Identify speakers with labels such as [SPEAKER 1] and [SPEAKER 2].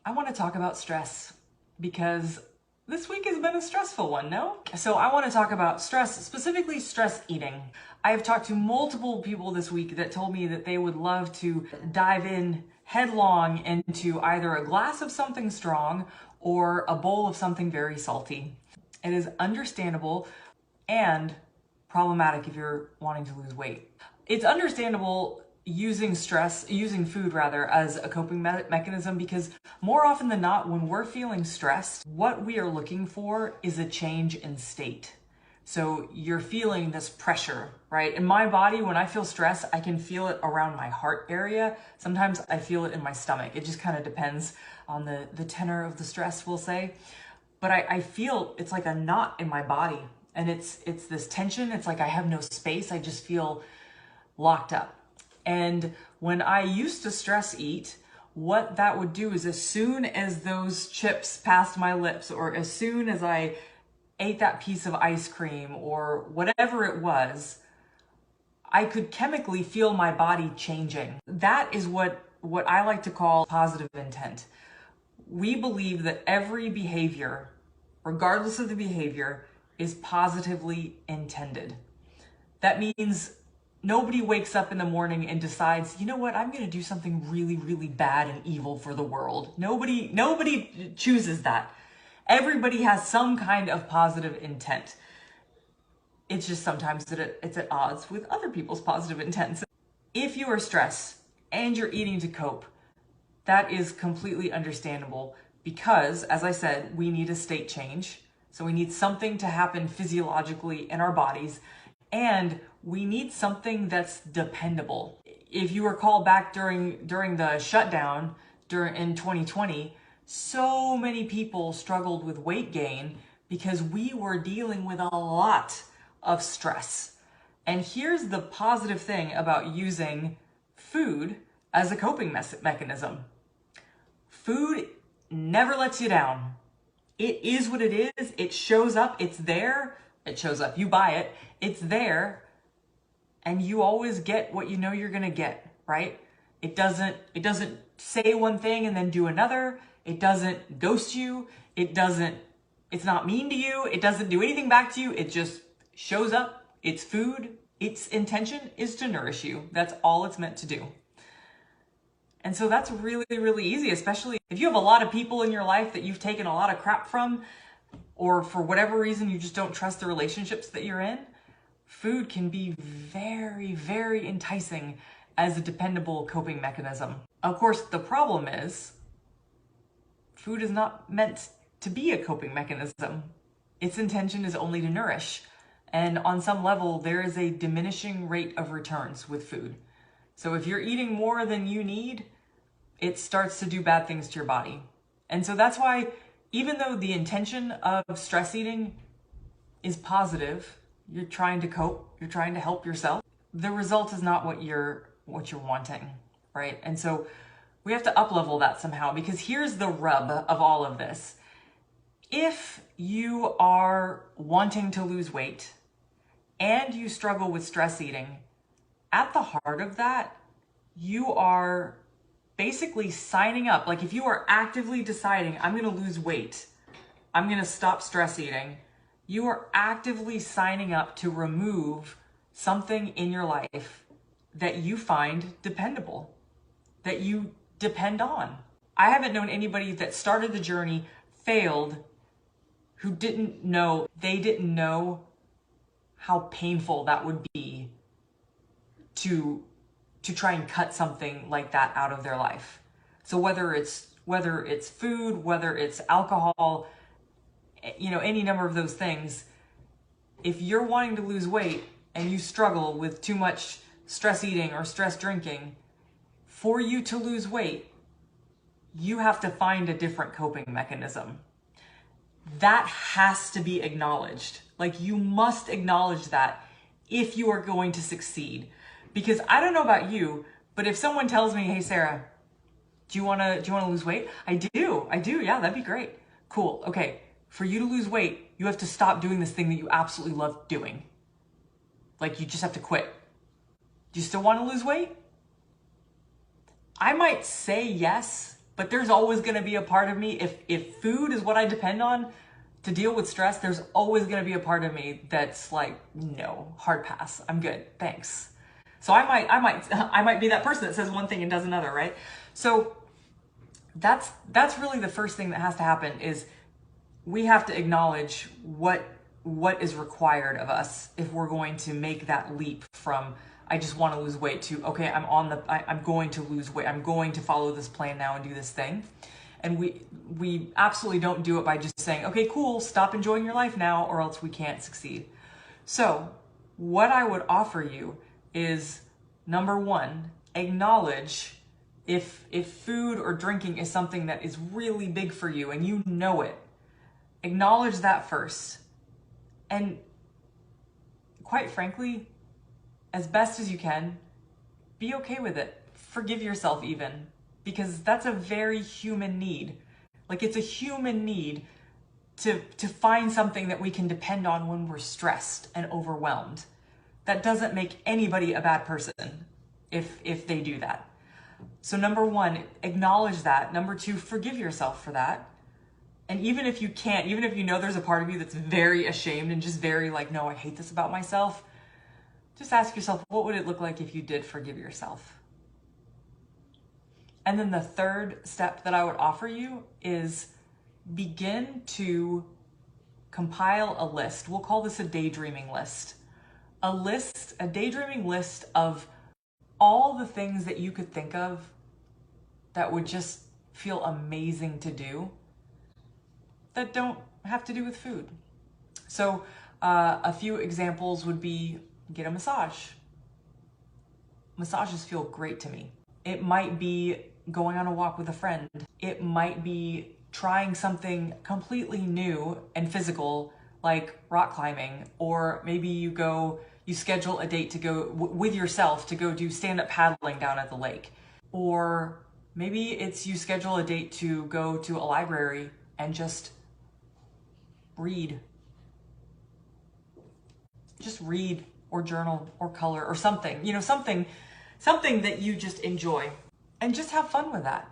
[SPEAKER 1] I want to talk about stress because this week has been a stressful one, no? So I want to talk about stress, specifically stress eating. I have talked to multiple people this week that told me that they would love to dive in headlong into either a glass of something strong or a bowl of something very salty. It is understandable and problematic if you're wanting to lose weight. It's understandable using food rather, as a coping mechanism because more often than not, when we're feeling stressed, what we are looking for is a change in state. So you're feeling this pressure, right? In my body, when I feel stress, I can feel it around my heart area. Sometimes I feel it in my stomach. It just kind of depends on the tenor of the stress, we'll say. But I feel it's like a knot in my body, and it's this tension. It's like I have no space. I just feel locked up. And when I used to stress eat, what that would do is as soon as those chips passed my lips, or as soon as I ate that piece of ice cream or whatever it was, I could chemically feel my body changing. That is what I like to call positive intent. We believe that every behavior, regardless of the behavior, is positively intended. That means nobody wakes up in the morning and decides, you know what, I'm going to do something really, really bad and evil for the world. Nobody chooses that. Everybody has some kind of positive intent. It's just sometimes that it's at odds with other people's positive intents. If you are stressed and you're eating to cope, that is completely understandable because, as I said, we need a state change. So we need something to happen physiologically in our bodies, and we need something that's dependable. If you recall back during the shutdown in 2020, so many people struggled with weight gain because we were dealing with a lot of stress. And here's the positive thing about using food as a coping mechanism. Food never lets you down. It is what it is. It shows up. It's there. It shows up. You buy it. It's there. And you always get what you know you're going to get, right? It doesn't say one thing and then do another. It doesn't ghost you. It's not mean to you. It doesn't do anything back to you. It just shows up. It's food. Its intention is to nourish you. That's all it's meant to do. And so that's really, really easy, especially if you have a lot of people in your life that you've taken a lot of crap from, or for whatever reason you just don't trust the relationships that you're in. Food can be very, very enticing as a dependable coping mechanism. Of course, the problem is food is not meant to be a coping mechanism. Its intention is only to nourish. And on some level, there is a diminishing rate of returns with food. So if you're eating more than you need, it starts to do bad things to your body. And so that's why, even though the intention of stress eating is positive, you're trying to cope, you're trying to help yourself, the result is not what you're wanting, right? And so we have to up-level that somehow, because here's the rub of all of this. If you are wanting to lose weight and you struggle with stress eating, at the heart of that, you are basically signing up. Like if you are actively deciding, I'm going to lose weight, I'm going to stop stress eating, you are actively signing up to remove something in your life that you find dependable, that you depend on. I haven't known anybody that started the journey, failed, who didn't know how painful that would be to try and cut something like that out of their life. So whether it's food, whether it's alcohol, any number of those things, if you're wanting to lose weight and you struggle with too much stress eating or stress drinking, for you to lose weight, you have to find a different coping mechanism. That has to be acknowledged. Like, you must acknowledge that if you are going to succeed. Because I don't know about you, but if someone tells me, hey, Sarah, do you want to lose weight? I do. Yeah, that'd be great. Cool. Okay. For you to lose weight, you have to stop doing this thing that you absolutely love doing. Like, you just have to quit. Do you still want to lose weight? I might say yes But there's always going to be a part of me, if food is what I depend on to deal with stress, there's always going to be a part of me that's like, no, hard pass. I'm good. Thanks. So I might be that person that says one thing and does another, right? So that's really the first thing that has to happen is we have to acknowledge what is required of us if we're going to make that leap from I just want to lose weight to, okay, I'm going to lose weight. I'm going to follow this plan now and do this thing. And we absolutely don't do it by just saying, okay, cool, stop enjoying your life now, or else we can't succeed. So what I would offer you is, number one, acknowledge if food or drinking is something that is really big for you and you know it. Acknowledge that first. And quite frankly, as best as you can, be okay with it. Forgive yourself even, because that's a very human need. Like, it's a human need to find something that we can depend on when we're stressed and overwhelmed. That doesn't make anybody a bad person if they do that. So number one, acknowledge that. Number two, forgive yourself for that. And even if you can't, even if you know there's a part of you that's very ashamed and just very like, no, I hate this about myself, just ask yourself, what would it look like if you did forgive yourself? And then the third step that I would offer you is begin to compile a list. We'll call this a daydreaming list. A daydreaming list of all the things that you could think of that would just feel amazing to do that don't have to do with food. So a few examples would be get a massage. Massages feel great to me. It might be going on a walk with a friend. It might be trying something completely new and physical like rock climbing, or maybe you schedule a date to go with yourself to go do stand-up paddling down at the lake. Or maybe it's you schedule a date to go to a library and just read. Just read or journal or color or something, something that you just enjoy, and just have fun with that.